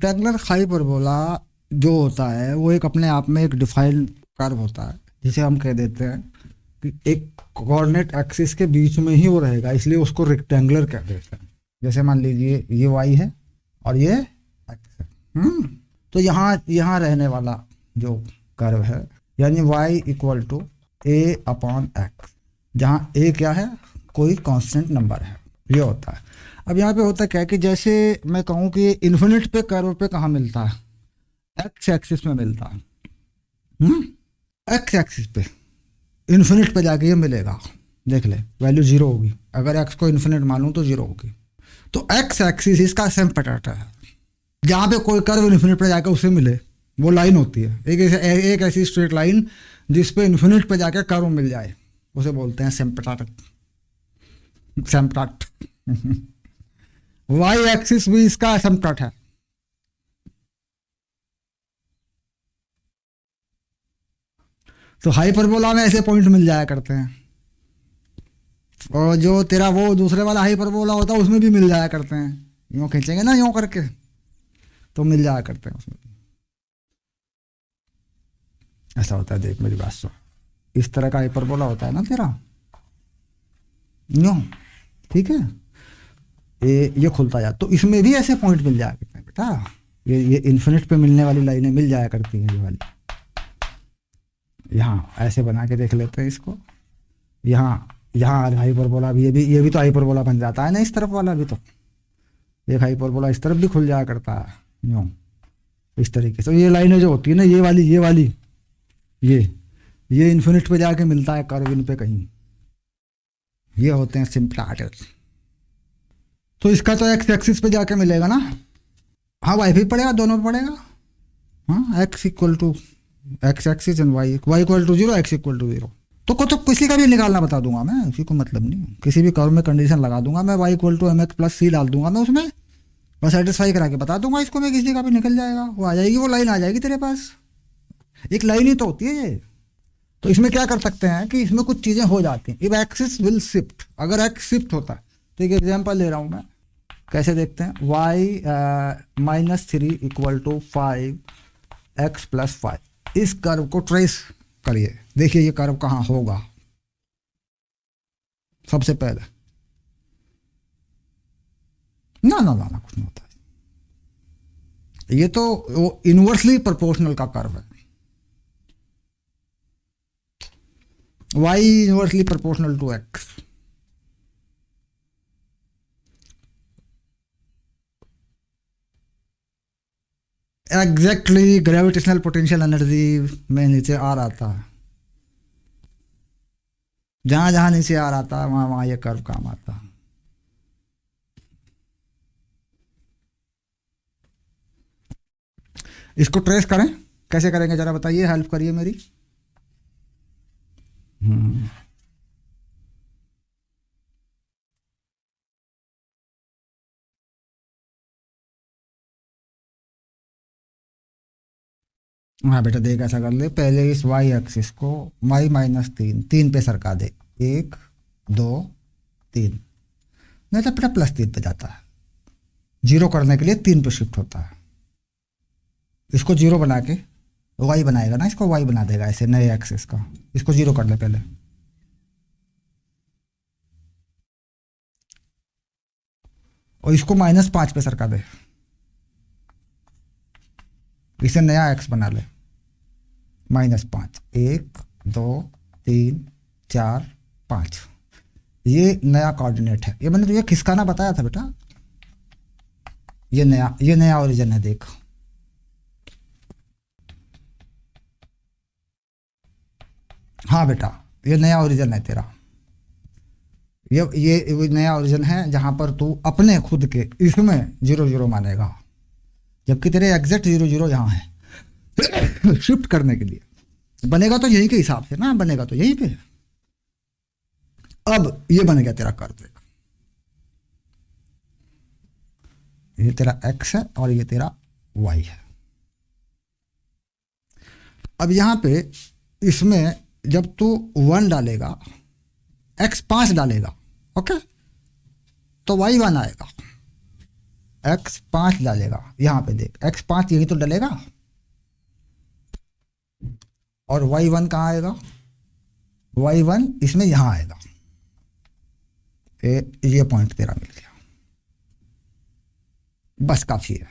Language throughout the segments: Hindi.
रेक्टेंगुलर हाइपरबोला जो होता है वो एक अपने आप में एक डिफाइंड कर्व होता है, जिसे हम कह देते हैं कि एक कोऑर्डिनेट एक्सिस के बीच में ही वो रहेगा, इसलिए उसको रेक्टेंगुलर कह देते हैं। जैसे मान लीजिए ये वाई है और ये एक्स है। तो यहाँ रहने वाला जो कर्व है, यानी y equal to a upon x, जहाँ a क्या है, कोई कांस्टेंट नंबर है, ये होता है। अब यहाँ पे होता क्या है कि जैसे मैं कहूँ कि इन्फिनिट पे कर्व पे कहाँ मिलता है, एक्स एक्सिस में मिलता है। एक्स एक्सिस पे इन्फिनिट पे जाके ये मिलेगा, देख ले वैल्यू जीरो होगी, अगर एक्स को इन्फिनिट मानूं तो जीरो होगी। तो एक्स एक्सिस इसका सेम पैटर्न है, जहाँ पे कोई कर्व इन्फिनिट पे जाकर उसे मिले वो लाइन होती है, एक ऐसी स्ट्रेट लाइन जिस पे इन्फिनिट पे जाकर कर्व मिल जाए, उसे बोलते हैं सिम्पटॉट। वाई एक्सिस भी इसका सिम्पटॉट है। तो हाइपरबोला में ऐसे पॉइंट मिल जाया करते हैं, और जो तेरा वो दूसरे वाला हाइपरबोला होता है उसमें भी मिल जाया करते हैं, यूँ खींचेंगे ना यूँ करके तो मिल जाया करते हैं उसमें। ऐसा होता है, देख मेरी बात सुन, इस तरह का हाइपरबोला होता है ना तेरा, यूँ, ठीक है, ये खुलता जाता, तो इसमें भी ऐसे पॉइंट मिल जाया करते हैं बेटा। ये इन्फिनिट पे मिलने वाली लाइनें मिल जाया करती हैं, ये वाली। यहाँ ऐसे बना के देख लेते हैं इसको, यहाँ हाइपरबोला भी, ये भी तो हाइपरबोला बन जाता है ना, इस तरफ वाला भी तो एक हाइपरबोला इस तरफ भी खुल जाया करता है, यूँ इस तरीके से। ये लाइनें जो होती है ना, ये वाली ये इन्फिनिट पे जाके मिलता है कर्व इन पे कहीं, ये होते हैं सिम्पटॉट। तो इसका तो एक्स एक्सिस पे जाके मिलेगा ना, हाँ वाई भी पड़ेगा, दोनों पे पड़ेगा। हाँ, x equal to x axis and y equal to zero, x equal to zero. तो किसी का भी निकालना बता दूंगा मैं, उसी को मतलब नहीं, किसी भी कर्व में कंडीशन लगा दूंगा मैं, y equal to m x plus c डाल दूंगा मैं उसमें, और सेटिस्फाई करा के बता दूंगा इसको मैं, किसी का भी निकल जाएगा, वो आ जाएगी, वो लाइन आ जाएगी तेरे पास। एक लाइन ही तो होती है ये। तो इसमें क्या कर सकते हैं कि इसमें कुछ चीज़ें हो जाती हैं, इफ एक्सिस विल शिफ्ट, अगर एक्स शिफ्ट होता है तो एक एग्जाम्पल ले रहा हूँ मैं, कैसे देखते हैं, y -3 इक्वल टू 5x + 5, इस कर्व को ट्रेस करिए, देखिए ये कर्व कहाँ होगा। सबसे पहले ना कुछ नहीं होता, ये तो वो इनवर्सली प्रोपोर्शनल का कर्व है, y inversely proportional to x। Exactly gravitational potential energy में नीचे आ रहा था, जहां जहां नीचे आ रहा था वहां ये कर्व काम आता। इसको ट्रेस करें, कैसे करेंगे जरा बताइए, हेल्प करिए मेरी। हाँ बेटा देख, ऐसा कर ले, पहले इस y एक्सिस को y -3 पे सरका दे, 1 2 3, नहीं तो बेटा +3 पे जाता है, जीरो करने के लिए 3 पे शिफ्ट होता है। इसको जीरो बना के y बनाएगा ना, इसको y बना देगा ऐसे नए एक्सिस का, इसको जीरो कर ले पहले, और इसको -5 पे सरका दे, इसे नया x बना ले, -5, 1 2 3 4 5, ये नया कोऑर्डिनेट है। ये मैंने तुझे खिसकाना बताया था बेटा, ये नया ओरिजिन है, देख। हाँ बेटा ये नया ओरिजिन है तेरा, ये नया ओरिजिन है जहां पर तू अपने खुद के इसमें 0 0 मानेगा, जबकि तेरे एग्जैक्ट 0 0 यहाँ है। शिफ्ट करने के लिए बनेगा तो यहीं के हिसाब से ना, बनेगा तो यहीं पे। अब ये बन गया तेरा कर्व, देख ये तेरा x है और ये तेरा y है। अब यहां पे इसमें जब तू 1 डालेगा, x 5 डालेगा, ओके, तो y 1 आएगा, x5 डालेगा, यहाँ पे देख x5 यही तो डलेगा, और y1 कहाँ आएगा, y1 इसमें यहाँ आएगा। ये पॉइंट तेरा मिल गया, बस काफी है।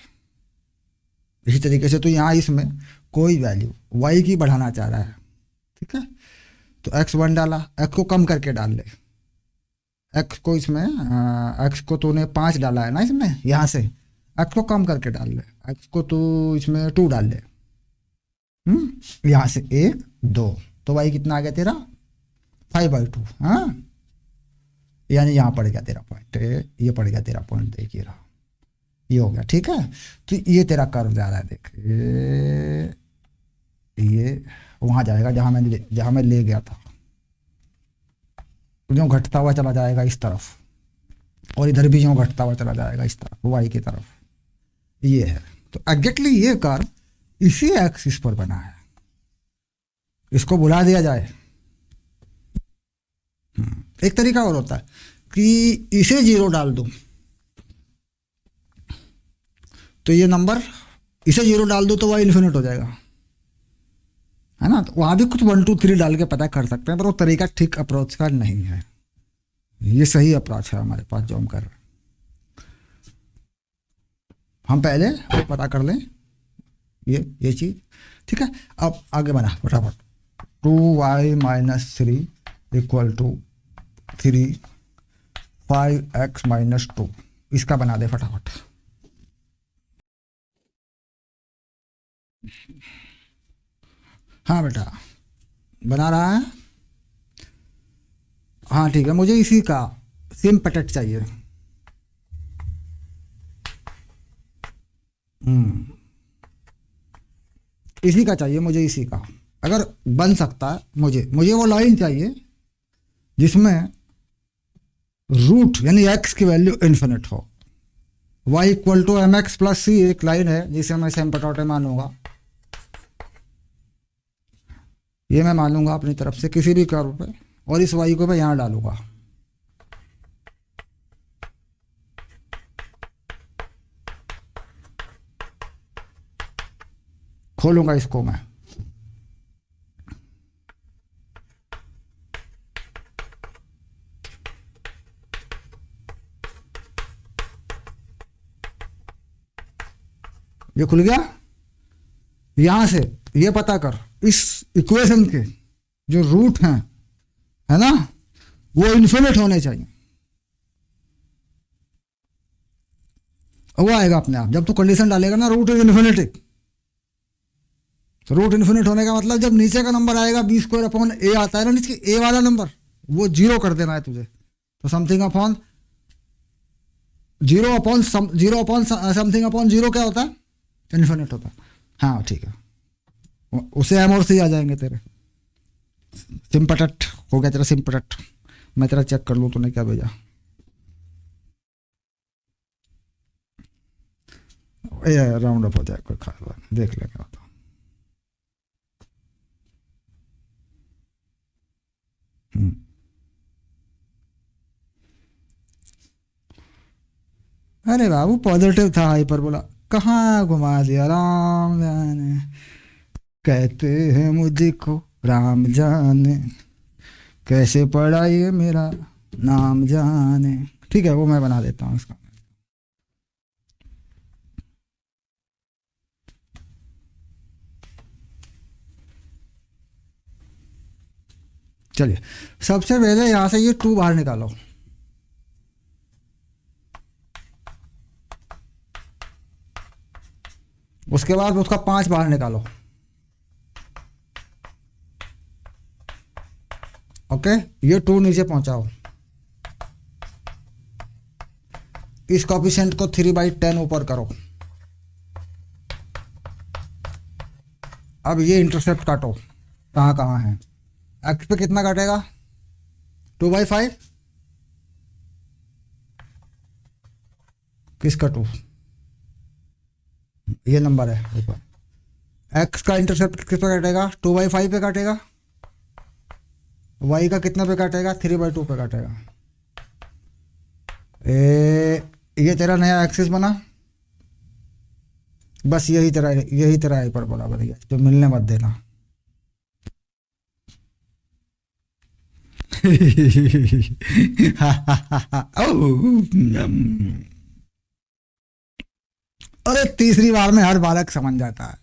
इसी तरीके से तो यहाँ इसमें कोई वैल्यू y की बढ़ाना चाह रहा है, ठीक है, तो x1 डाला, x को कम करके डाल ले, x को इसमें x को तूने 5 डाला है ना इसमें, यहाँ से x को कम करके डाल ले, x को तू इसमें 2 डाल ले, यहाँ से 1 2, तो y कितना आ गया तेरा 5/2। हाँ, यानी यहाँ पड़ गया तेरा पॉइंट, ये पड़ गया तेरा पॉइंट, देखिए रहा, ये हो गया, ठीक है। तो ये तेरा कर्व जा रहा है, देख ये वहां जाएगा जहां मैं ले गया था, यूं घटता हुआ चला जाएगा इस तरफ, और इधर भी यूं घटता हुआ चला जाएगा इस तरफ, y की तरफ, ये है। तो एग्जैक्टली ये कर्व इसी एक्सिस पर बना है, इसको बुला दिया जाए। एक तरीका और होता है कि इसे 0 डाल दूं, तो ये नंबर इसे 0 डाल दो तो वह इन्फिनिट हो जाएगा, है ना। तो वहां भी कुछ 1 2 3 डाल के पता कर सकते हैं, पर वो तरीका ठीक अप्रोच का नहीं है, ये सही अप्रोच है हमारे पास जो हम कर रहे हैं। हम पहले पता कर लें ये चीज, ठीक है। अब आगे बना फटाफट, 2y - 3 = 3 5x - 2, इसका बना दे फटाफट। हाँ बेटा बना रहा है, हाँ ठीक है, मुझे इसी का सिम्पटेट चाहिए। इसी का चाहिए मुझे, इसी का अगर बन सकता है, मुझे वो लाइन चाहिए जिसमें रूट यानी x की वैल्यू इन्फिनिट हो। y = mx + c एक लाइन है जिसे मैं सिम्पटोटे मानूंगा, ये मैं मानूंगा अपनी तरफ से किसी भी कर्व पे, और इस y को मैं यहां डालूंगा। खोलूंगा इसको मैं, ये खुल गया। यहां से ये पता कर इस इक्वेशन के जो रूट हैं, है ना, वो इन्फिनिट होने चाहिए। वो आएगा अपने आप, जब तू कंडीशन डालेगा ना रूट इज इन्फिनिटी, तो रूट इन्फिनिट होने का मतलब जब नीचे का नंबर आएगा b² आता है ना, नीचे a वाला नंबर, वो 0 कर देना है तुझे। तो समथिंग अपॉन 0 क्या होता है, इन्फिनिट होता है। हाँ ठीक है, उसे m और c आ जाएंगे तेरे। सिम्पटट हो गया तेरा, सिम्पटट। मैं तेरा चेक कर लूँ तूने क्या भेजा। राउंड अप हो जाए, कोई खास बात, देख ले क्या होता। अरे बाबू पॉजिटिव था, हाइपरबोला कहाँ घुमा दिया, राम जाने, कहते हैं मुझको राम जाने, कैसे पड़ा ये मेरा नाम जाने। ठीक है, वो मैं बना देता हूँ इसका। चलिए सबसे पहले यहां से ये 2 बाहर निकालो, उसके बाद उसका 5 बाहर निकालो। ओके, ये 2 नीचे पहुंचाओ, इस कोएफिशिएंट को 3/10 ऊपर करो। अब ये इंटरसेप्ट काटो, कहाँ कहाँ है। एक्स पे कितना काटेगा, 2/5, किसका 2, ये नंबर है ऊपर। एक्स का इंटरसेप्ट किस पे काटेगा, 2/5 पे काटेगा। वाई का कितना पे काटेगा, 3/2 पे काटेगा। ये तेरा नया एक्सिस बना, बस यही तेरा हाइपरबोला बन गया, जो मिलने मत देना। अरे तीसरी बार में हर बालक समझ जाता है,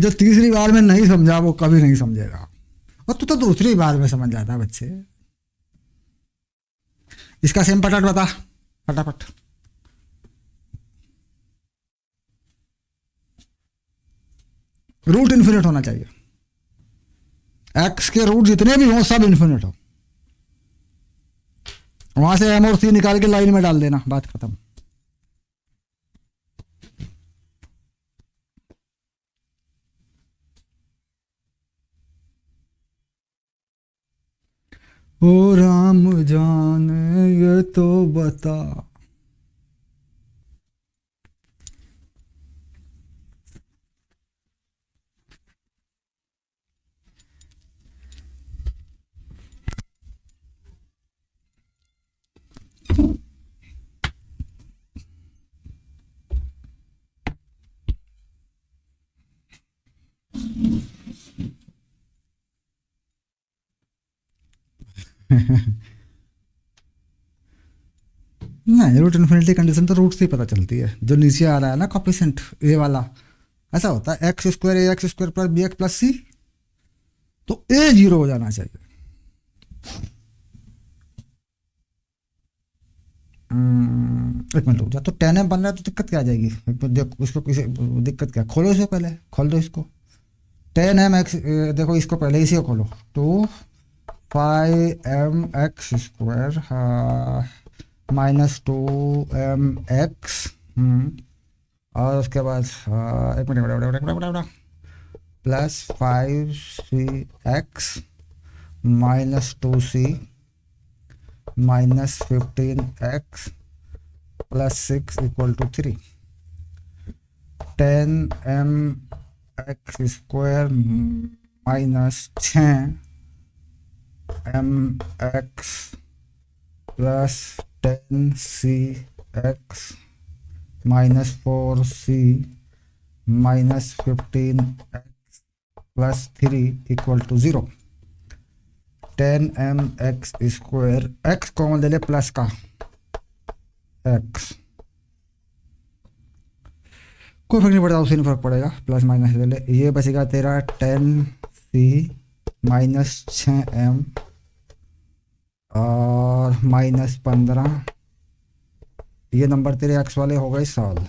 जो तीसरी बार में नहीं समझा वो कभी नहीं समझेगा, और तू तो दूसरी बार में समझ जाता है बच्चे। इसका सेम पटाट बता फटाफट। रूट इन्फिनिट होना चाहिए, एक्स के रूट जितने भी हों सब इन्फिनिट हो, वहां से एम और सी निकाल के लाइन में डाल देना, बात खत्म। ओ राम जाने ये तो बता। नहीं, रूट इन्फिनिटी कंडीशन तो रूट से ही पता चलती है, जो नीचे आ रहा है ना कॉपिसेंट ए वाला, ऐसा होता है x square a x square plus b x plus c, तो ए जीरो हो जाना चाहिए। एक मिनट रुक जा, तो 10m बन रहा है तो दिक्कत क्या आ जाएगी? देखो इसको किसी दिक्कत क्या, खोलो इसको, पहले खोल दो इसको। 10m एक्स, देखो इसको पहले इसी को खोलो, 2 5m स्क्वायर -2m(x), और उसके बाद एक minute +5c(x) -2c -15x + 6 = 3। 10m(x) square -6mx + 10cx -4c -15x + 3 = 0। 10mx square, x common ले ले प्लस का x, कोई फर्क नहीं पड़ता, उसे नहीं फर्क पड़ेगा, प्लस माइनस ले ले, ये बचेगा तेरा 10c -6m और -15, ये नंबर तेरे x वाले हो गए सॉल्व।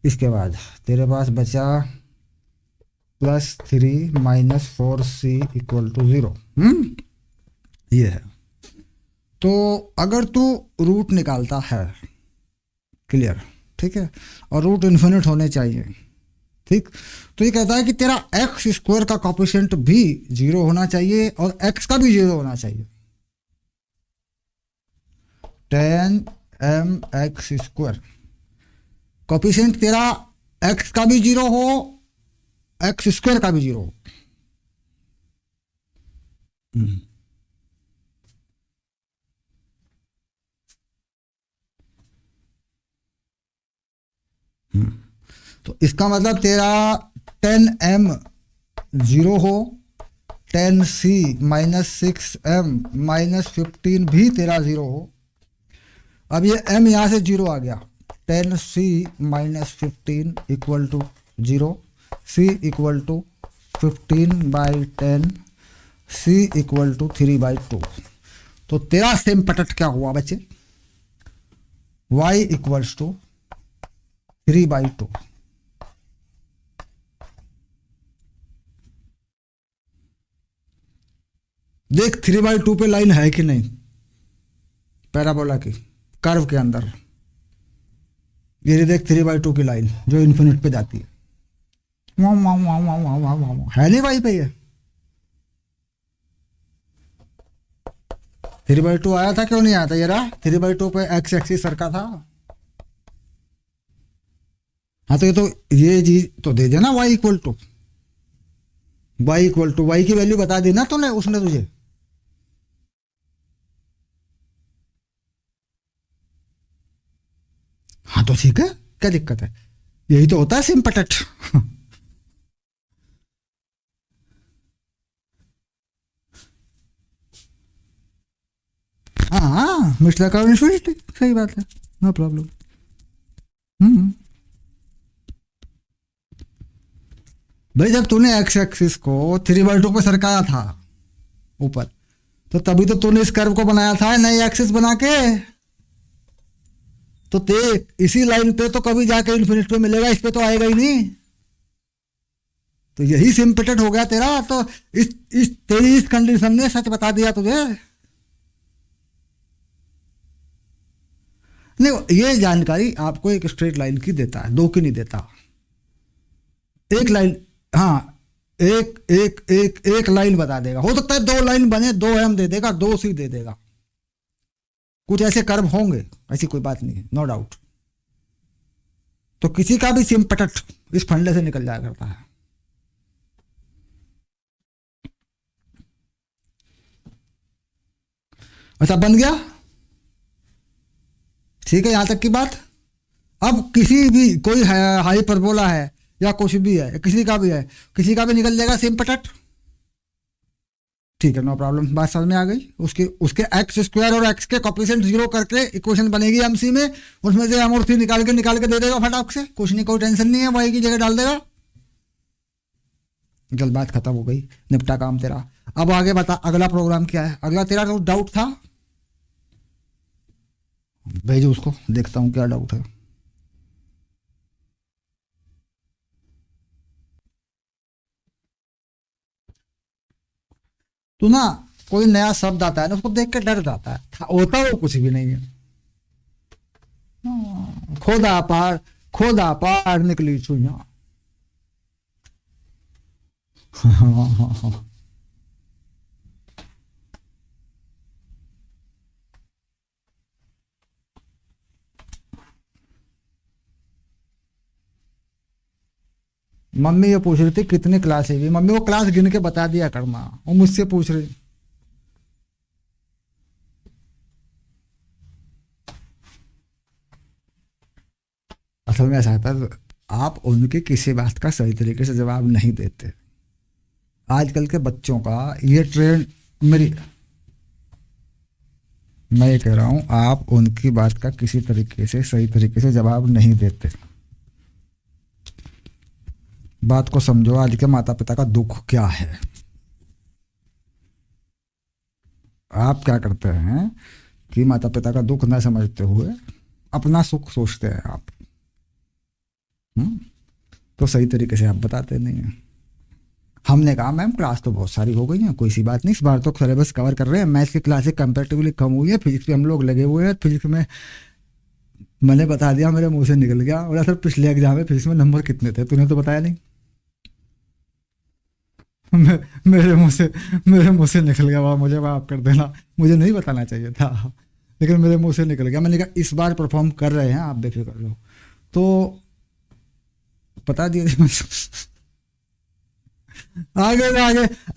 इसके बाद तेरे पास बचा +3 -4c = 0। ये है। तो अगर तू रूट निकालता है, क्लियर, ठीक है, और रूट इन्फिनिट होने चाहिए, ठीक, तो ये कहता है कि तेरा एक्स स्क्वायर का कॉफिशिएंट भी 0 होना चाहिए और एक्स का भी 0 होना चाहिए। 10mx स्क्वायर कॉफिशिएंट तेरा एक्स का भी 0 हो, एक्स स्क्वायर का भी 0 हो। तो इसका मतलब तेरा 10m 0 हो, 10c -6m -15 भी तेरा 0 हो। अब ये m यहां से 0 आ गया, 10c -15 = 0, c = 15/10, c = 3/2। तो तेरा सेम पटट क्या हुआ बच्चे? y = 3/2। देख 3/2 पे लाइन है कि नहीं पैराबोला की, कर्व के अंदर, ये देख 3/2 की लाइन जो इन्फिनिट पे जाती है, है नहीं भाई पे ये 3/2 आया था, क्यों नहीं आया था? ये रहा 3/2 पे एक्स एक्सिस सरका था। हाँ तो ये चीज तो दे देना, y = y की वैल्यू बता देना तूने, उसने तुझे। हाँ तो ठीक है, क्या दिक्कत है? यही तो होता है सिंपटट। हाँ, मिस्टर का इन्फिनिटी, सही बात है, नो प्रॉब्लम। हम्म। भाई जब तूने एक्स एक्सिस को 3/2 पे सरकाया था ऊपर, तो तभी तो तूने इस कर्व को बनाया था नई एक्सिस बना के। तो ते इसी लाइन पे तो कभी जाके इन्फिनिट पे मिलेगा, इस पे तो आएगा ही नहीं। तो यही सिंपटेट हो गया तेरा। तो इस तेरी इस कंडीशन ने सच बता दिया तुझे। नहीं, ये जानकारी आपको एक स्ट्रेट लाइन की देता है, दो की नहीं देता। एक लाइन, हाँ, एक एक एक एक लाइन बता देगा। हो सकता है दो लाइन बने, 2 m दे देगा, 2c दे देगा। कुछ ऐसे कर्व होंगे, ऐसी कोई बात नहीं है, नो डाउट। तो किसी का भी सिंपटट इस फंडे से निकल जाया करता है। अच्छा, बन गया, ठीक है, यहां तक की बात। अब किसी भी कोई हाइपरबोला है या कुछ भी है, किसी का भी है, किसी का भी निकल जाएगा सिंपटट। ठीक है, नो प्रॉब्लम, बात समझ में आ गई। उसके उसके एक्स स्क्वायर और एक्स के कोफिशिएंट 0 करके इक्वेशन बनेगी एमसी में। उसमें से एम और सी निकाल के दे देगा फटाक से, कुछ नहीं, कोई टेंशन नहीं है, वाई की जगह डाल देगा। जल्द, बात खत्म हो गई, निपटा काम तेरा। अब आगे बता, अगला प्रोग्राम क्या है? अगला तेरा तो डाउट था, भेजो उसको, देखता हूं क्या डाउट है। तू ना, कोई नया शब्द आता है ना, उसको देख के डर जाता है, होता वो कुछ भी नहीं है। खोदा पार निकली छुइया। मम्मी ये पूछ रही थी कितनी क्लास है? मम्मी वो क्लास गिन के बता दिया करना, वो मुझसे पूछ रही। असल में ऐसा था, आप उनके किसी बात का सही तरीके से जवाब नहीं देते। आजकल के बच्चों का ये ट्रेंड, मेरी, मैं ये कह रहा हूं, आप उनकी बात का किसी तरीके से सही तरीके से जवाब नहीं देते। बात को समझो, आज के माता पिता का दुख क्या है। आप क्या करते हैं कि माता पिता का दुख न समझते हुए अपना सुख सोचते हैं आप। तो सही तरीके से आप बताते नहीं हैं। हमने कहा मैम क्लास तो बहुत सारी हो गई है, कोई सी बात नहीं, इस बार तो सिलेबस कवर कर रहे हैं, मैथ्स की क्लासेस कंपैरेटिवली कम हुई है, फिजिक्स पे हम लोग लगे हुए हैं। फिजिक्स में मैंने बता दिया, मेरे मुंह से निकल गया। बोला सर पिछले एग्जाम में फिजिक्स में नंबर कितने थे? तूने तो बताया नहीं। मेरे मुंह से निकल गया, वहाँ मुझे माफ कर देना, मुझे नहीं बताना चाहिए था, लेकिन मेरे मुंह से निकल गया। मैंने कहा इस बार परफॉर्म कर रहे हैं, आप बेफिक्र रहो। तो बता दिया। आगे से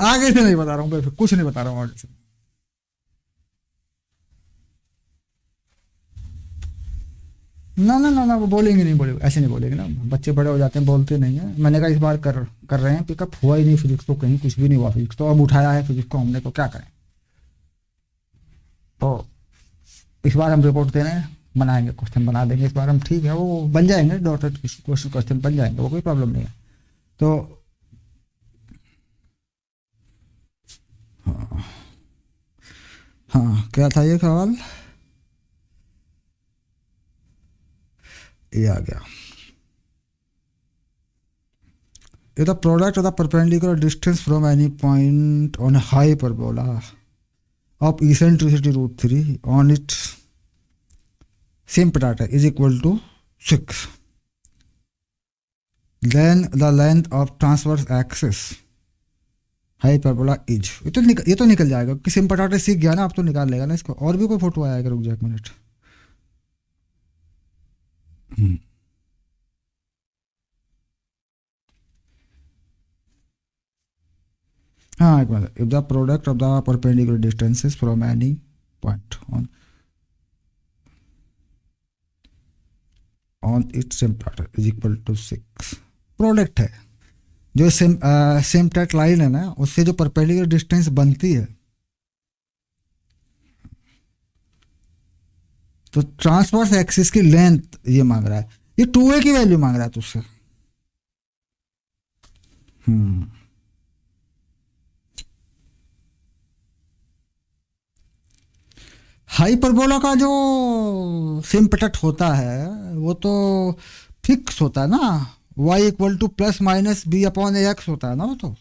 आगे से नहीं बता रहा हूँ, कुछ नहीं बता रहा हूँ आगे से। ना ना ना ना, वो बोलेंगे नहीं, बोलेंगे ऐसे नहीं बोलेंगे ना, बच्चे बड़े हो जाते हैं, बोलते नहीं है। मैंने कहा इस बार कर रहे हैं, पिकअप हुआ ही नहीं फिजिक्स, तो कहीं कुछ भी नहीं हुआ फिजिक्स, तो अब उठाया है फिजिक्स को हमने, तो क्या करें। तो इस बार हम रिपोर्ट दे रहे हैं, बनाएंगे, क्वेश्चन बना देंगे इस बार हम, ठीक है, वो बन जाएंगे, डॉटेड क्वेश्चन बन जाएंगे, वो कोई प्रॉब्लम नहीं है। तो हाँ, हाँ, क्या था ये सवाल? ये आ गया, the product of the perpendicular distance from any point on a hyperbola of eccentricity √3 on its same data is equal to 6. Then the length of transverse axis hyperbola is, ये तो निकल जाएगा कि सिंपल डाटा सीख गया ना, अब तो निकाल लेगा ना इसको। और भी कोई फोटो आएगा, रुक जा एक मिनट। हाँ, एक minute. If the product of the perpendicular distances from any point on its same pattern is equal to 6। Product है जो सेम टैट लाइन है ना, उससे जो परपेंडिकुलर डिस्टेंस बनती है, तो ट्रांसवर्स एक्सिस की लेंथ ये मांग रहा है, ये 2a की वैल्यू मांग रहा है तुझसे। हाइपरबोला का जो सिम्पटट होता है वो तो फिक्स होता है ना, y equal to plus minus b upon a x होता है ना वो तो।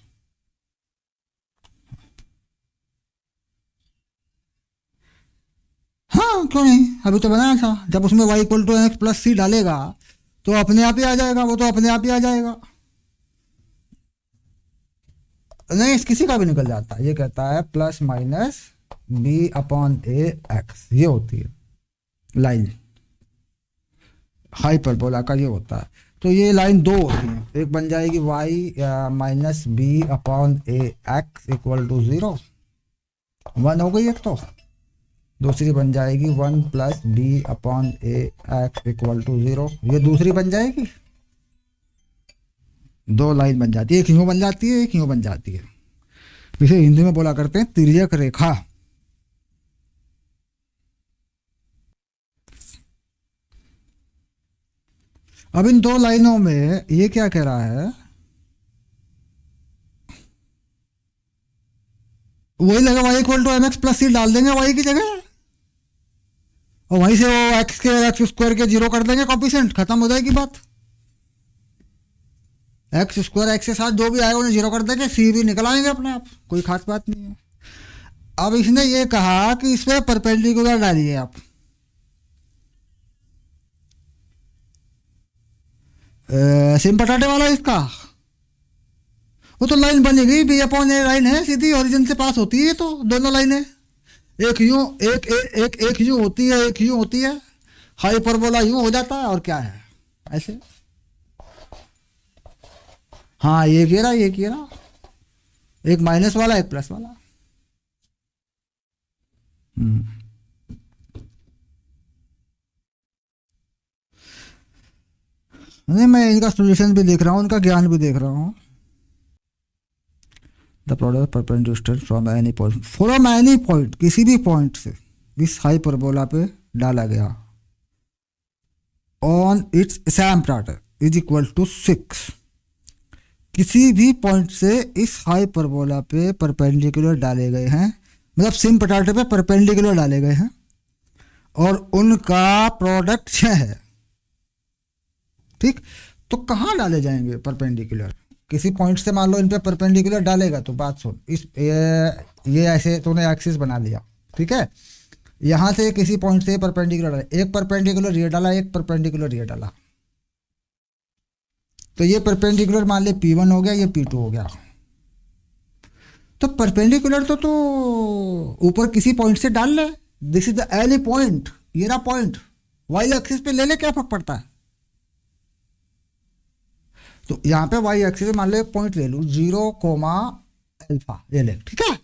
हाँ क्यों नहीं, अभी तो बनाया था, जब उसमें y equal to x plus c डालेगा तो अपने आप ही आ जाएगा, वो तो अपने आप ही आ जाएगा। नहीं, किसी का भी निकल जाता है, ये कहता है plus minus b upon a x, ये होती है लाइन हाइपरबोला का, ये होता है। तो ये लाइन दो होती है, एक बन जाएगी y minus b upon a x equal to 0, 1 हो गई एक तो। दूसरी बन जाएगी 1 plus b upon a x equal to 0, ये दूसरी बन जाएगी। दो लाइन बन जाती है, एक यूं बन जाती है, एक यूं बन जाती है। इसे हिंदी में बोला करते हैं तिर्यक रेखा। अब इन दो लाइनों में ये क्या कह रहा है, वही लगा y equal to m x plus c डाल देंगे y की जगह, और वहीं से वो x के एक्स स्क्वायर के 0 कर देंगे कॉफिशिएंट, खत्म हो जाएगी बात। एक्स स्क्वायर एक्स के साथ जो भी आएगा उन्हें 0 कर देंगे, सी भी निकल आएंगे अपने आप, कोई खास बात नहीं है। अब इसने ये कहा कि इस पर परपेंडिकुलर डालिए आप, सेम पटाटे वाला इसका, वो तो लाइन बनेगी बी अपॉन ए लाइन है, सीधी ओरिजिन से पास होती है, तो दोनों लाइनें एक यूं एक यूं होती है, एक यूं होती है, हाइपरबोला यूं हो जाता है, और क्या है ऐसे। हाँ ये घेरा, ये घेरा, एक माइनस वाला एक प्लस वाला। नहीं, मैं इनका सॉल्यूशन भी देख रहा हूँ, उनका ज्ञान भी देख रहा हूँ। The product perpendicular from any point, from any point, किसी भी पॉइंट से इस हाइपरबोला पे डाला गया, on its same pattern is equal to 6। किसी भी पॉइंट से इस हाइपरबोला पे परपेंडिकुलर डाले गए हैं, मतलब सेम पैटर्न पे परपेंडिकुलर डाले गए हैं, और उनका प्रोडक्ट 6 है। ठीक, तो कहाँ डाले जाएंगे परपेंडिकुलर, किसी पॉइंट से मान लो इन पे परपेंडिकुलर डालेगा, तो बात सुन, इस ये ऐसे तूने एक्सिस बना लिया, ठीक है, यहां से किसी पॉइंट से परपेंडिकुलर डाला, एक परपेंडिकुलर ये डाला, एक परपेंडिकुलर ये डाला, तो ये परपेंडिकुलर मान ले P1 हो गया, ये P2 हो गया। तो परपेंडिकुलर तो ऊपर किसी पॉइंट से डाल ले, this is the any point, ये रहा पॉइंट, वाई एक्सिस पे ले ले, क्या फर्क पड़ता है। तो यहां पे वाई एक्सिस मान लो एक पॉइंट ले लू 0, अल्फा ये ले, ठीक है,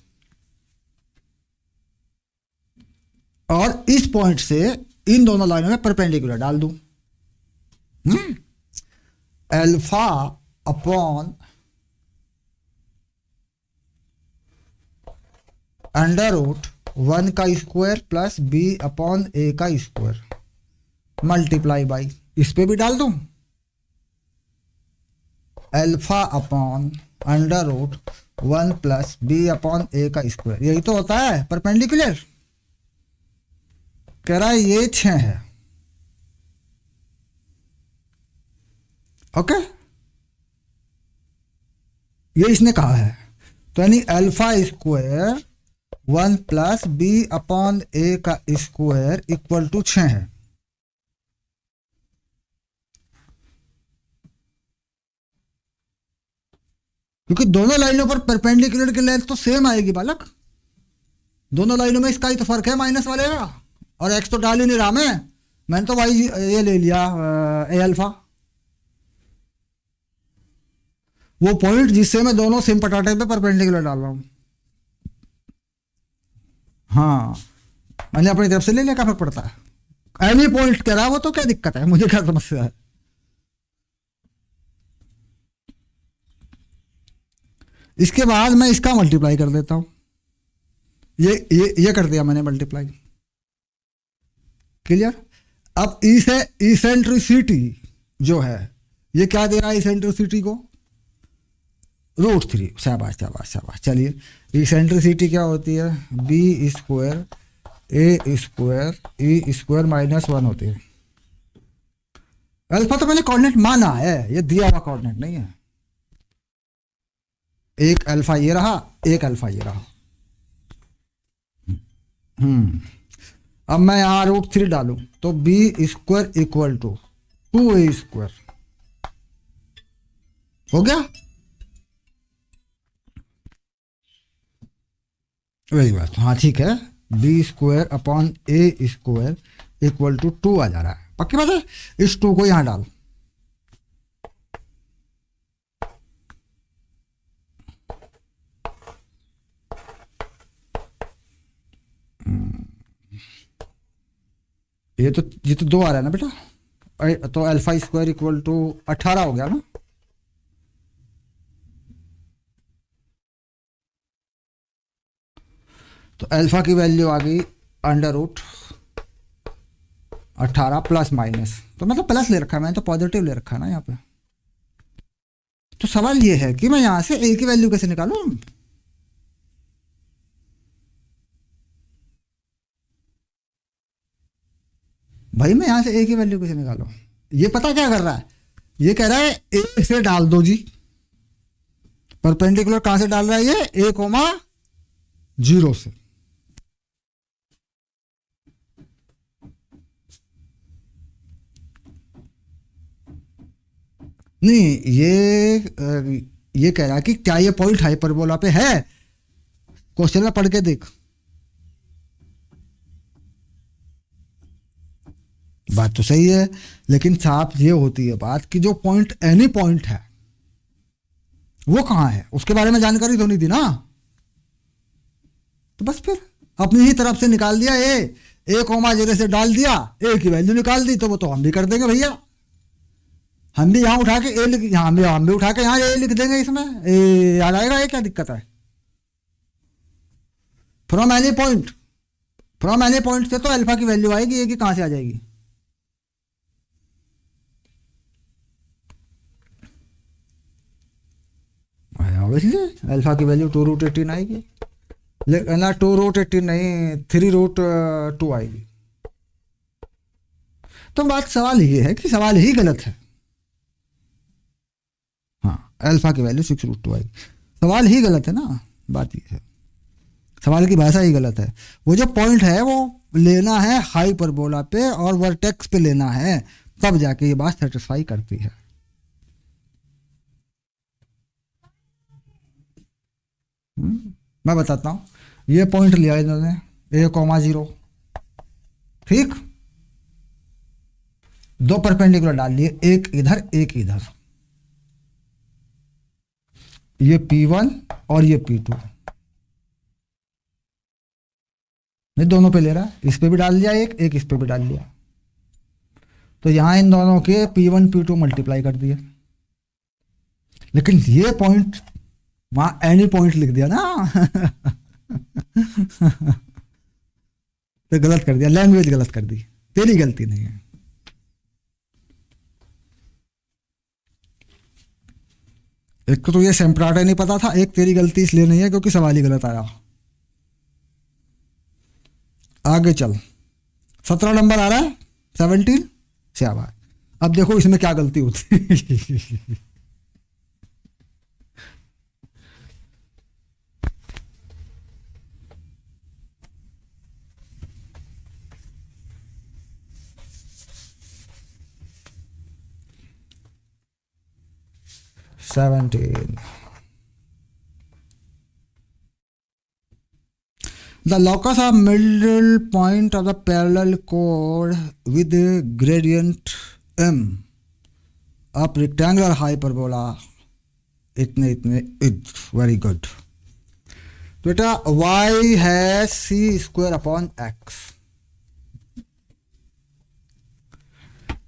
और इस पॉइंट से इन दोनों लाइनों में परपेंडिकुलर डाल दूं, अल्फा अपॉन अंडर रूट 1 का square plus b upon a का स्क्वायर मल्टीप्लाई बाई, इस पे भी डाल दूं alpha upon under root 1 plus b upon a का स्क्वायर, यही तो होता है परपेंडिकुलर। कह रहा है ये 6 है, ओके, ये इसने कहा है, तो यानी alpha square 1 plus b upon a का स्क्वायर इक्वल टू 6 है। क्योंकि दोनों लाइनों पर परपेंडिकुलर की लेंथ तो सेम आएगी बालक, दोनों लाइनों में इसका ही तो फर्क है माइनस वाले का, और एक्स तो डाल ही नहीं रहा मैंने तो वाई ये ले लिया ए अल्फा, वो पॉइंट जिससे मैं दोनों सेम पटाटे पे परपेंडिकुलर डाल रहा हूं। हाँ मैंने अपनी तरफ से ले लिया, क्या फर्क पड़ता है, एनी पॉइंट कह रहा है वो, तो क्या दिक्कत है, मुझे क्या समस्या है। इसके बाद मैं इसका मल्टीप्लाई कर देता हूं, ये कर दिया मैंने मल्टीप्लाई, क्लियर। अब ई से इसेंट्रिसिटी जो है ये क्या दे रहा है, इसेंट्रिसिटी को √3। शाबाश शाबाश शाबाश। चलिए इसेंट्रिसिटी क्या होती है, बी स्क्वायर ए स्क्वायर ई स्क्वायर -1 होती है। अल्फा तो मैंने कोऑर्डिनेट माना है, ये दिया हुआ कोऑर्डिनेट नहीं है। एक अल्फा ये रहा, एक अल्फा ये रहा। अब मैं यहां √3 डालूं तो b square equal to 2a square हो गया। वही बात, हाँ ठीक है, b square upon a square equal to 2 आ जा रहा है, पक्की बात है। इस 2 को यहां डाल, ये तो 2 आ रहा है ना बेटा, तो अल्फा स्क्वायर इक्वल टू 18 हो गया ना। तो अल्फा की वैल्यू आ गई √18 प्लस माइनस, तो मतलब प्लस ले रखा है मैंने, तो पॉजिटिव ले रखा है ना यहाँ पे। तो सवाल ये है कि मैं यहां से ए की वैल्यू कैसे निकालूं। भाई मैं यहां से ए की वैल्यू कैसे निकालूं, ये पता क्या कर रहा है, ये कह रहा है ए से डाल दो जी, परपेंडिकुलर कहां से डाल रहा है ये, a,0 से। नहीं ये कह रहा है कि क्या ये पॉइंट हाइपरबोला पे है, क्वेश्चन में पढ़ के देख। बात तो सही है, लेकिन साफ ये होती है बात कि जो पॉइंट एनी पॉइंट है वो कहां है, उसके बारे में जानकारी तो नहीं थी ना। तो बस फिर अपनी ही तरफ से निकाल दिया, a,0 से डाल दिया, ए की वैल्यू निकाल दी, तो वो तो हम भी कर देंगे भैया। हम भी यहां उठा के ए लिख, हम भी उठा के यहां ए लिख देंगे, इसमें ए याद आएगा, ये क्या दिक्कत है। फ्रॉम एनी पॉइंट से तो अल्फा की वैल्यू आएगी, ए की कहां से आ जाएगी। ऑब्वियसली अल्फा की वैल्यू 2√18 आएगी, ना 2√18 नहीं, 3√2 आएगी। तो बात सवाल ये है कि सवाल ही गलत है। हाँ अल्फा की वैल्यू 6√2 आएगी, सवाल ही गलत है ना, बात ये है, सवाल की भाषा ही गलत है। वो जो पॉइंट है वो लेना है हाइपरबोला पे और वर्टेक्स पे लेना है, तब जाके ये बात सेटिस्फाई करती है। मैं बताता हूं, ये पॉइंट लिया इन्होंने a,0, ठीक, 2 परपेंडिकुलर डाल लिए, एक इधर एक इधर, ये P1 और ये P2, नहीं दोनों पे ले रहा है, इस पे भी डाल लिया एक इस पे भी डाल लिया, तो यहां इन दोनों के P1 P2 मल्टीप्लाई कर दिए। लेकिन ये पॉइंट वहां एनी पॉइंट लिख दिया ना तो गलत कर दिया, लैंग्वेज गलत कर दी, तेरी गलती नहीं है। एक तो ये सेम्प्राटा नहीं पता था, एक तेरी गलती इसलिए नहीं है क्योंकि सवाल ही गलत आया। आगे चल, 17 नंबर आ रहा है, 17 शाबाश। अब देखो इसमें क्या गलती होती (17) The locus of middle point of the parallel chord with gradient m of rectangular hyperbola इतने very good। बेटा y है c² अपॉन x,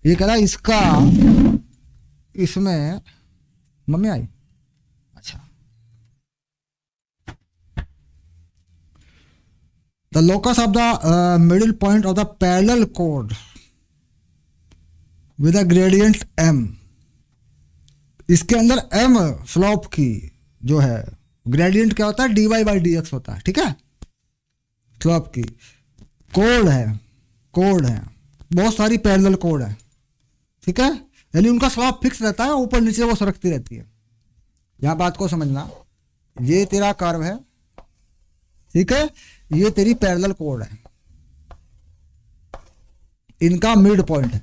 ये कह रहा है इसका, इसमें मम्मी आई, अच्छा, the locus of the middle point of the parallel code with a gradient m, इसके अंदर m स्लोप की जो है, ग्रेडियंट क्या होता है, dy बाई डी एक्स होता है, ठीक है, स्लोप की कोड है, कोड है, बहुत सारी पैरेलल कोड है, ठीक है, यानी उनका स्लोप फिक्स रहता है, ऊपर नीचे वो सरकती रहती है। यहां बात को समझना, ये तेरा कर्व है, ठीक है, ये तेरी पैरेलल कोड है, इनका मिड पॉइंट है,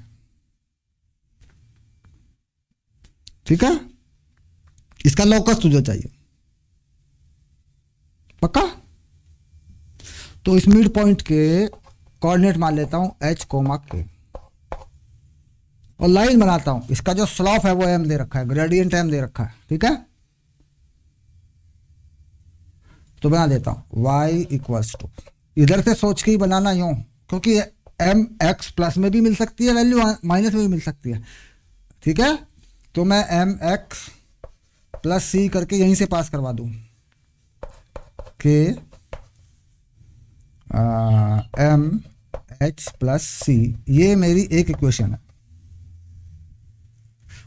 ठीक है, इसका लोकस तुझे चाहिए, पक्का। तो इस मिड पॉइंट के कोऑर्डिनेट मान लेता हूं h कोमा k, और लाइन बनाता हूं, इसका जो स्लोप है वो m दे रखा है, ग्रेडियंट m दे रखा है, ठीक है, तो बना देता हूं y इक्वल्स टू, इधर से सोच के ही बनाना यूं, क्योंकि m x प्लस में भी मिल सकती है वैल्यू, माइनस में भी मिल सकती है, ठीक है, तो मैं m x प्लस सी करके यहीं से पास करवा दूं कि m h प्लस सी, ये मेरी एक इक्वेशन है,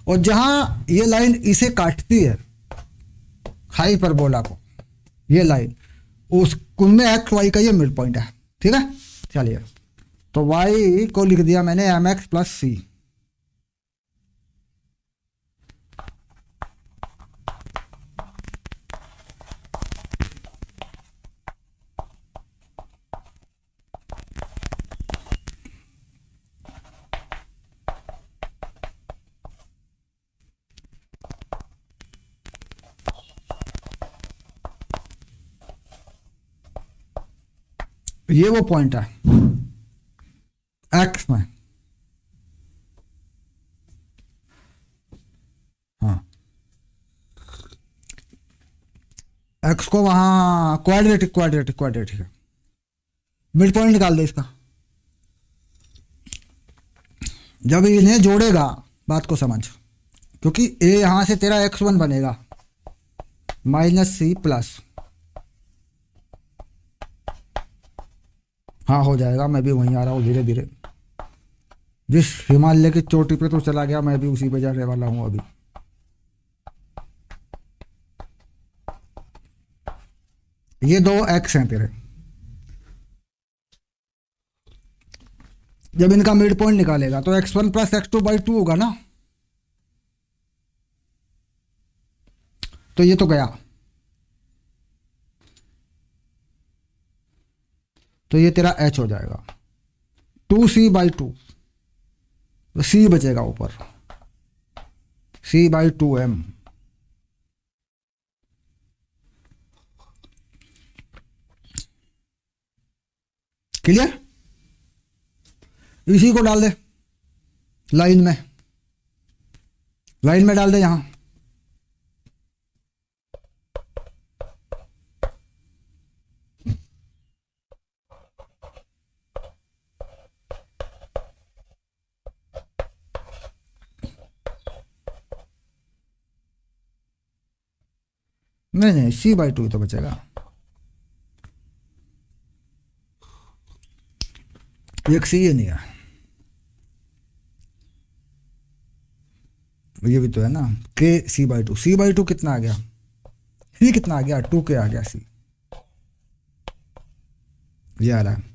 और जहां ये लाइन इसे काटती है हाइपरबोला को, ये लाइन उस उनमें एक्स वाई का ये मिड पॉइंट है, ठीक है, चलिए, तो y को लिख दिया मैंने एम एक्स प्लस सी, ये वो पॉइंट है एक्स में, हाँ, एक्स को वहां क्वाड्रेटिक क्वाड्रेटिक क्वाड्रेटिक है, मिड पॉइंट निकाल दे इसका, जब इन्हें जोड़ेगा, बात को समझ, क्योंकि ए यहां से तेरा x1 बनेगा माइनस सी प्लस, हाँ हो जाएगा, मैं भी वहीं आ रहा हूँ धीरे धीरे, जिस हिमालय की चोटी पे तो चला गया, मैं भी उसी पे जाने वाला हूँ अभी, ये दो x हैं तेरे, जब इनका मिड पॉइंट निकालेगा तो x1 प्लस x2 बाई 2 होगा ना, तो ये तो गया, तो ये तेरा h हो जाएगा 2c बाई 2, तो c बचेगा ऊपर, c बाई 2m, क्लियर, इसी को डाल दे लाइन में, लाइन में डाल दे यहां, नहीं नहीं c बाई 2 तो बचेगा, एक सी ये नहीं है, ये भी तो है ना, के सी बाई 2, सी बाई 2 कितना आ गया, सी कितना आ गया, 2 के आ गया सी, ये आ रहा है,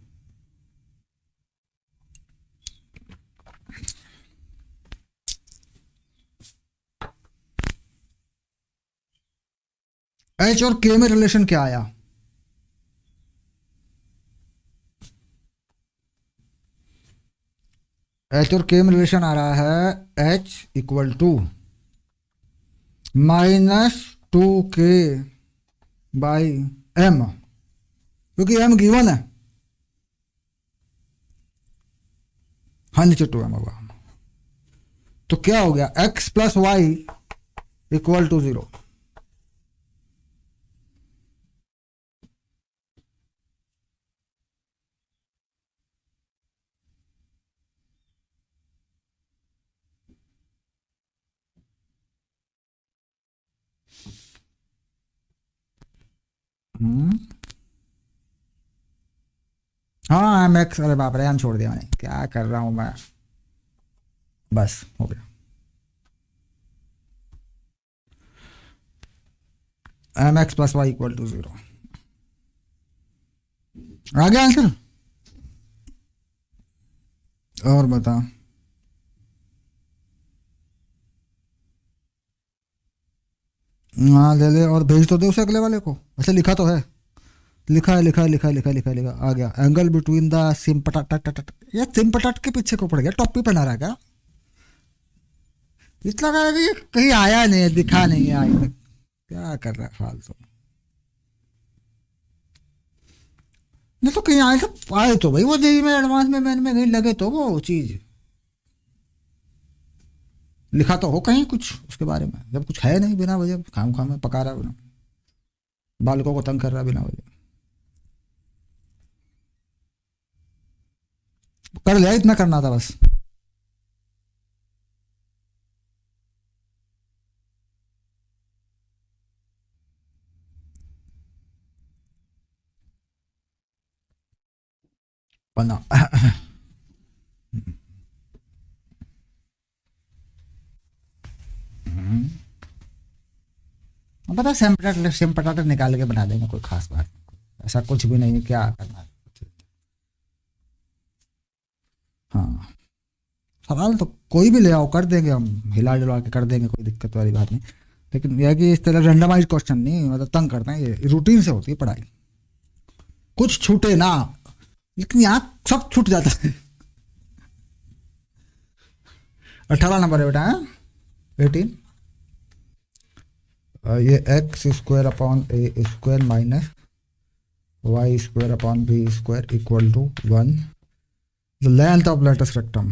एच और के में रिलेशन क्या आया, एच और के में रिलेशन आ रहा है h equal to -2k by m, क्योंकि m गिवन है, हाँ नीचे 2m होगा, तो क्या हो गया, x plus y equal to 0, hmm, हाँ एम एक्स, अरे बाप रे एम छोड़ दिया मैंने, क्या कर रहा हूँ मैं। बस हो गया। M x plus y equal to zero. आ गया आंसर। और बता। हाँ ले ले और भेज तो दे उसे अगले वाले को। अच्छा लिखा तो है, लिखा है लिखा है लिखा है लिखा है लिखा है लिखा है। आ गया, एंगल बिटवीन द सिम्पटट। ये सिम्पटट के पीछे को पड़ गया, टॉपी पहना रहा है क्या। इतना लगा कि ये कहीं आया नहीं है, दिखा नहीं है आज तक। क्या कर रहा है फालतू। नहीं तो कहीं आए तो आए तो भाई वो जेई में एडवांस में मैन में कहीं लगे तो वो चीज लिखा तो हो कहीं कुछ उसके बारे में, जब कुछ है नहीं, बिना वजह खाम खाम में पका रहा है, बालकों को तंग कर रहा है बिना वजह। कर लिया, इतना करना था बस। बना। पता सेम सेम पटाटर निकाल के बना देंगे, कोई खास बात नहीं। ऐसा कुछ भी नहीं है, क्या करना है। हाँ सवाल तो कोई भी ले आओ कर देंगे हम, हिला डुला के कर देंगे, कोई दिक्कत वाली बात नहीं। लेकिन यह कि इस तरह रैंडमाइज क्वेश्चन नहीं, मतलब तंग करते हैं, ये रूटीन से होती है पढ़ाई, कुछ छूटे ना। लेकिन यहाँ सब छूट जाता है। 18 नंबर है बेटा है, 18। ये x square upon a square minus y square upon b square equal to 1। The length of latus rectum,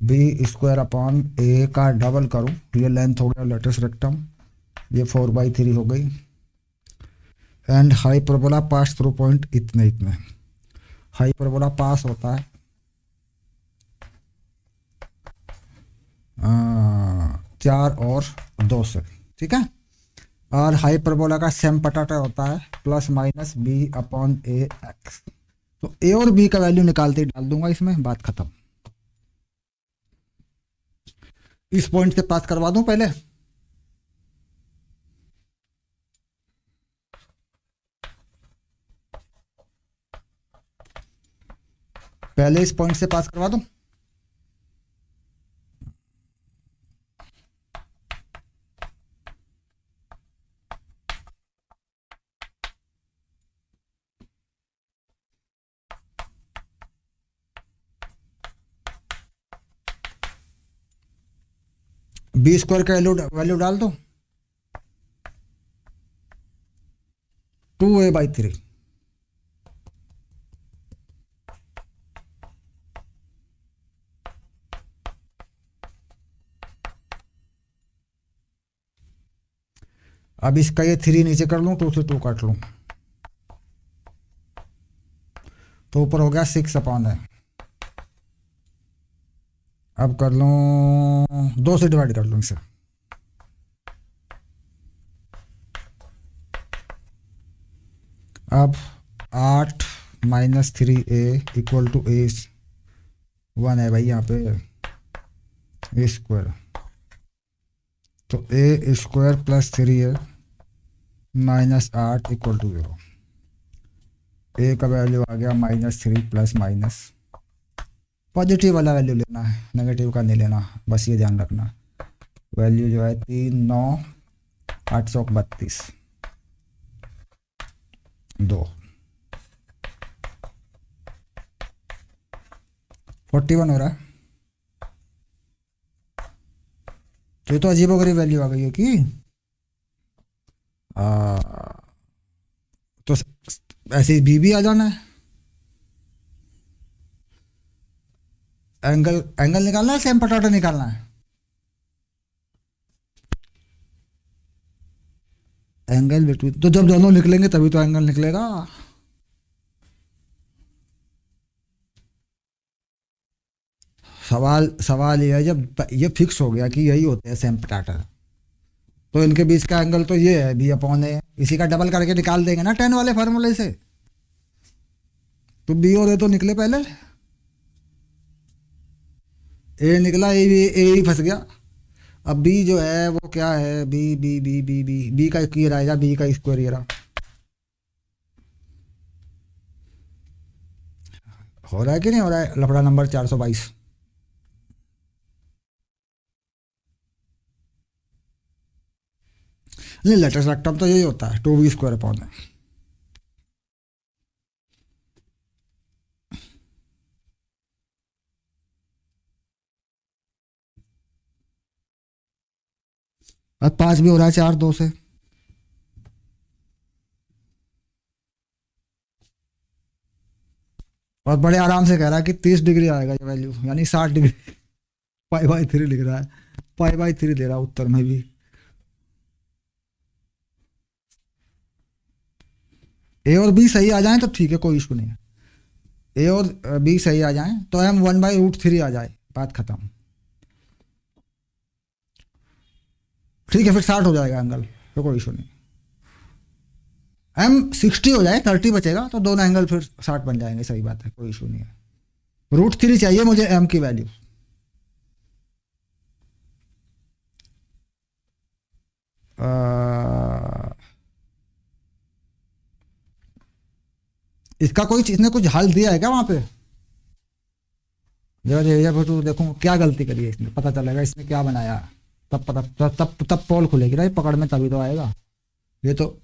b square upon a का डबल करूँ तो ये लेंथ हो गया लेटेस्ट रेक्टम, ये 4/3 हो गई। And hyperbola pass through point इतने इतने। हाइपरबोला पास होता है 4 और 2 से, ठीक है। और हाइपरबोला का सेम पटाटा होता है plus minus b upon a x. तो ए और बी का वैल्यू निकालते ही डाल दूंगा इसमें, बात खत्म। इस पॉइंट से पास करवा दूं पहले। पहले इस पॉइंट से पास करवा दूं। बी स्क्वायर का वैल्यू डाल दो, 2a/3। अब इसका ये 3 नीचे कर लूं, 2 से 2 काट लूं, तो ऊपर हो गया 6 अपॉन है। अब कर लूं 2 से डिवाइड कर लूं इसे। अब 8 माइनस 3a इक्वल टू ए 1 है भाई यहाँ पे, ए स्क्वायर। तो a square plus 3a minus 8 equal to 0। A का वैल्यू आ गया -3 प्लस माइनस, पॉजिटिव वाला वैल्यू लेना है, नेगेटिव का नहीं लेना, बस ये ध्यान रखना। वैल्यू जो है 3 9 832 2 41 हो रहा है। तो ये तो अजीबोगरीब वैल्यू आ गई है कि तो ऐसे ही बी भी आ जाना है। एंगल एंगल निकालना है, सेम पटाटा निकालना है। एंगल बिटवीन, तो जब दोनों निकलेंगे तभी तो एंगल निकलेगा। सवाल सवाल ये है, जब ये फिक्स हो गया कि यही होते हैं सेम पटाटा, तो इनके बीच का एंगल तो ये है बी अपॉन ए, इसी का डबल करके निकाल देंगे ना टेन वाले फार्मूले से। तो बी और ए तो निकले पहले, ए निकला, ए ही फंस गया। अब बी जो है वो क्या है, b b b b b b का ये रहेगा, बी का स्क्वायर ये रहा। हो रहा है कि नहीं हो रहा है लफड़ा नंबर 422? नहीं, लेटेस्ट रेक्टम तो यही होता है, 2b² अपॉन है। अब 5 भी हो रहा है 4 2 से। और बड़े आराम से कह रहा है कि 30 डिग्री आएगा ये वैल्यू, यानी 60 डिग्री। पाई/3 लिख रहा है, पाई/3 दे रहा है उत्तर में भी। ए और बी सही आ जाए तो ठीक है, कोई इशू नहीं है। ए और बी सही आ जाए तो एम 1/√3 आ जाए, बात खत्म। ठीक है, फिर 60 हो जाएगा एंगल, तो कोई इशू नहीं। एम 60 हो जाए, 30 बचेगा, तो दोनों एंगल फिर 60 बन जाएंगे, सही बात है, कोई इशू नहीं है। √3 चाहिए मुझे एम की वैल्यू। इसका कोई इसने कुछ हल दिया है क्या वहां पे? जब तो देखूं क्या गलती करी है इसने, पता चलेगा इसने क्या बनाया, तब पता तब पोल खुलेगी ना पकड़ में, तभी तो आएगा ये तो।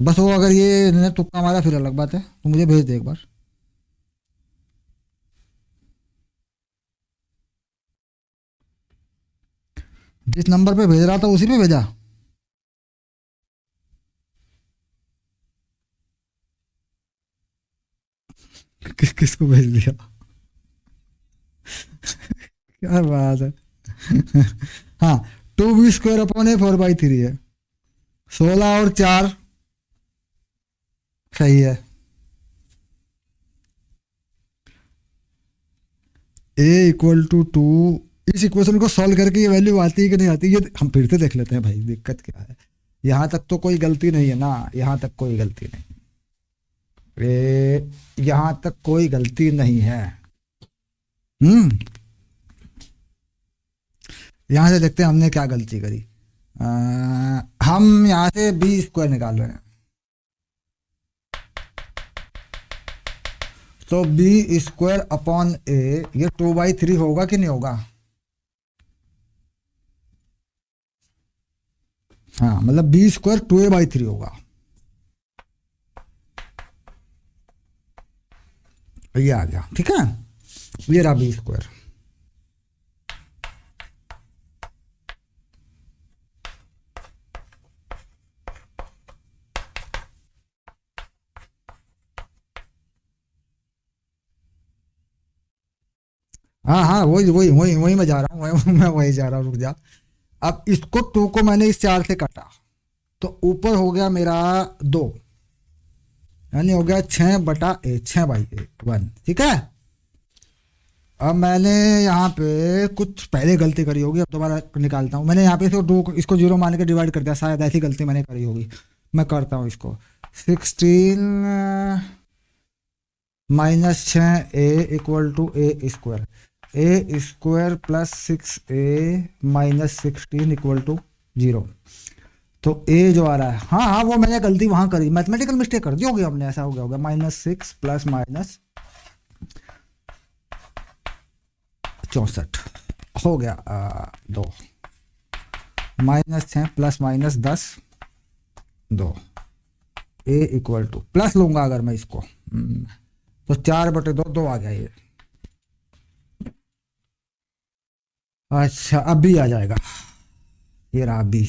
बस वो अगर ये इन्होंने तुक्का मारा फिर अलग बात है, तो मुझे भेज दे एक बार। जिस नंबर पे भेज रहा था उसी पे भेजा। किसको भेज दिया? क्या बात है। हाँ, 2b² अपॉन ए 4/3 है। 16 और 4 सही है। a = 2। इस इक्वेशन को सॉल्व करके ये वैल्यू आती है कि नहीं आती, ये हम फिर से देख लेते हैं भाई, दिक्कत क्या है। यहां तक तो कोई गलती नहीं है ना, यहां तक कोई गलती नहीं, यहां तक कोई गलती नहीं है। यहां से देखते हैं हमने क्या गलती करी। हम यहां से b² निकाल रहे हैं, तो b² अपॉन ए ये 2/3 होगा कि नहीं होगा? हाँ, मतलब b² 2a/3 होगा। ये आ गया, ठीक है, ये रहा b²। हाँ हाँ, वही वही वही वही मैं जा रहा हूँ, मैं वही जा रहा हूँ, रुक जा। अब इसको 2 को मैंने इस 4 से काटा, तो ऊपर हो गया मेरा 2, यानी हो गया 6/a, 6/1, ठीक है। अब मैंने यहाँ पे कुछ पहले गलती करी होगी, अब दोबारा निकालता हूँ। मैंने यहाँ पे इसको 0 मान के डिवाइड कर दिया, शायद ऐसी गलती मैंने करी होगी। मैं करता हूँ इसको, 16 -6a = a², a² + 6a - 16 = 0। तो a जो आ रहा है, हाँ हाँ, वो मैंने गलती वहां करी, मैथमेटिकल मिस्टेक कर दी होगी हमने, ऐसा हो गया होगा। -6 + -64 हो गया 2, -6 + -10 2, a = प्लस लूंगा अगर मैं इसको, तो 4/2 2 आ गया ये। अच्छा, अब भी आ जाएगा, ये रहा बी।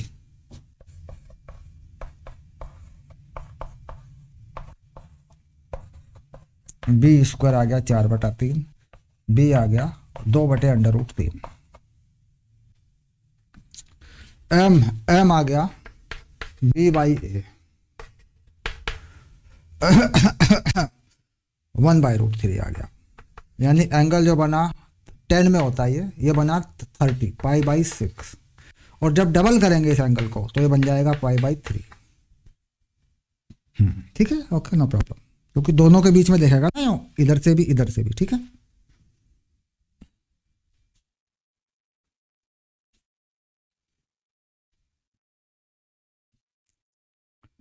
b² आ गया 4/3, बी आ गया 2/√3, एम आ गया b/a 1/√3 आ गया, यानी एंगल जो बना 10 में होता है ये बना 30, π/6। और जब डबल करेंगे इस एंगल को तो ये बन जाएगा π/3। ठीक है, ओके, नो प्रॉब्लम, क्योंकि दोनों के बीच में देखेगा ना, इधर से भी इधर से भी। ठीक है,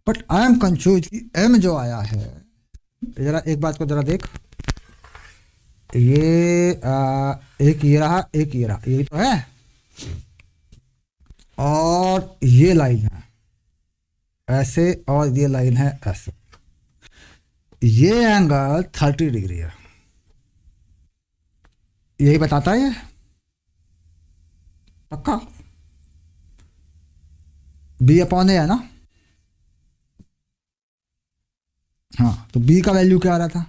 बट आई एम कंफ्यूज कि m जो आया है, जरा एक बात को जरा देख, ये एक ये रहा, एक ये रहा, यही तो है, और ये लाइन है ऐसे और ये लाइन है ऐसे, ये एंगल 30 डिग्री है, यही बताता है ये पक्का। B/A है ना। हाँ, तो B का वैल्यू क्या आ रहा था,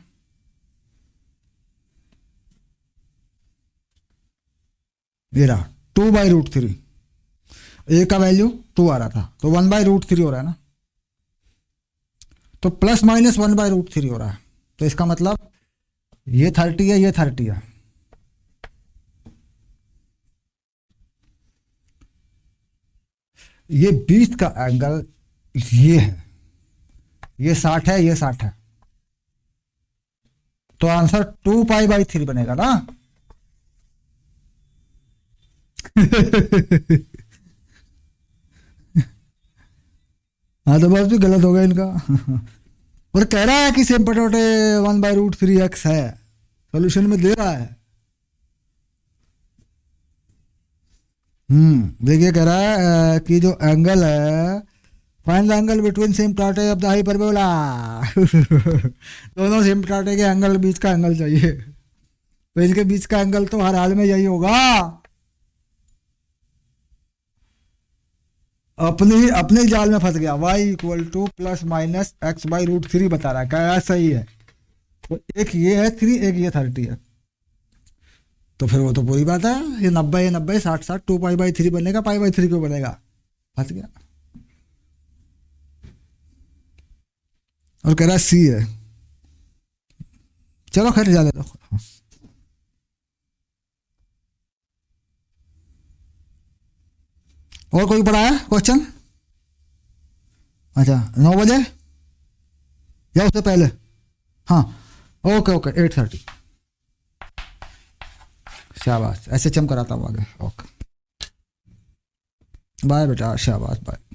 ये रहा 2/√3, A का वैल्यू 2 आ रहा था, तो 1/√3 हो रहा है ना, तो प्लस माइनस 1/√3 हो रहा है, तो इसका मतलब ये 30 है, ये 30 है, ये 20 का एंगल ये है, ये 60 है, ये 60 है, तो आंसर 2π/3 बनेगा ना। हाँ, तो बस भी गलत हो गया इनका। और कह रहा है कि सिंपटोटे 1/√3x है, सॉल्यूशन में दे रहा है। देखिए कह रहा है कि जो एंगल है, find the angle between asymptote of the hyperbola. दोनों सिम्पटोटे के एंगल, बीच का एंगल चाहिए, तो इनके बीच का एंगल तो हर हाल में यही होगा। अपने जाल में फंस गया। y = +-x/√3 बता रहा है, क्या सही है, तो एक ये है 3, एक ये 30 है, तो फिर वो तो पूरी बात है, ये 90, ये 90, 60, 2π/3 बनेगा, π/3 क्यों बनेगा, फंस गया। और कह रहा है C है, चलो खैर जाने दो। और कोई पढ़ा है क्वेश्चन? अच्छा, 9 बजे या उससे पहले? हाँ, ओके ओके, 8:30, शाबाश, ऐसे चम कराता हूँ आगे। ओके, बाय बेटा, शाबाश, बाय।